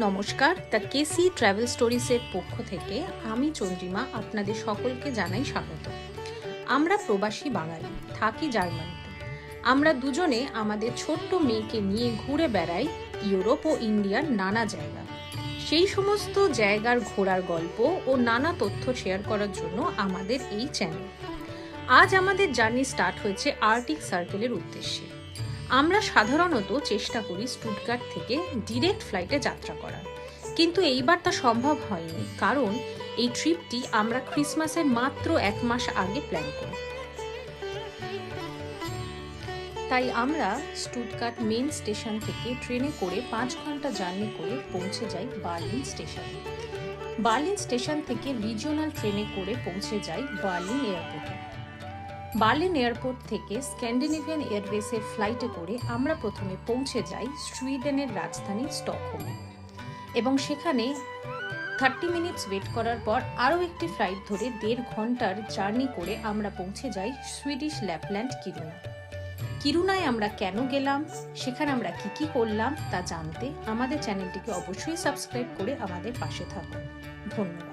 নমস্কার, the KC travel স্টোরিজের পক্ষ থেকে আমি চন্দ্রিমা আপনাদের সকলকে জানাই স্বাগত। আমরা প্রবাসী বাঙালি, থাকি জার্মানিতে। আমরা দুজনে আমাদের ছোট্ট মেয়েকে নিয়ে ঘুরে বেড়াই ইউরোপ ও ইন্ডিয়ার নানা জায়গা। সেই সমস্ত জায়গার ঘোরার গল্প ও নানা তথ্য শেয়ার করার জন্য আমাদের এই চ্যানেল। আজ আমাদের জার্নি স্টার্ট হয়েছে আর্কটিক সার্কেলের উদ্দেশ্যে। আমরা সাধারণত চেষ্টা করি স্টুটগার্ট থেকে ডিরেক্ট ফ্লাইটে যাত্রা করার, কিন্তু এইবার তা সম্ভব হয়নি, কারণ এই ট্রিপটি আমরা ক্রিসমাসের মাত্র 1 মাস আগে প্ল্যান করি। তাই আমরা স্টুটগার্ট মেন স্টেশন থেকে ট্রেনে করে 5 ঘন্টা জার্নি করে পৌঁছে যাই বার্লিন স্টেশনে। বার্লিন স্টেশন থেকে রিজিওনাল ট্রেনে করে পৌঁছে যাই বার্লিন এয়ারপোর্টে। বার্লিন এয়ারপোর্ট থেকে স্ক্যান্ডিনেভিয়ান এয়ারওয়েজের ফ্লাইটে করে আমরা প্রথমে পৌঁছে যাই সুইডেনের রাজধানী স্টকহোমে, এবং সেখানে 30 মিনিটস ওয়েট করার পর আরও একটি ফ্লাইট ধরে 1.5 ঘন্টার জার্নি করে আমরা পৌঁছে যাই সুইডিশ ল্যাপল্যান্ড কিরুনায় আমরা কেন গেলাম, সেখানে আমরা কি করলাম তা জানতে আমাদের চ্যানেলটিকে অবশ্যই সাবস্ক্রাইব করে আমাদের পাশে থাকুন। ধন্যবাদ।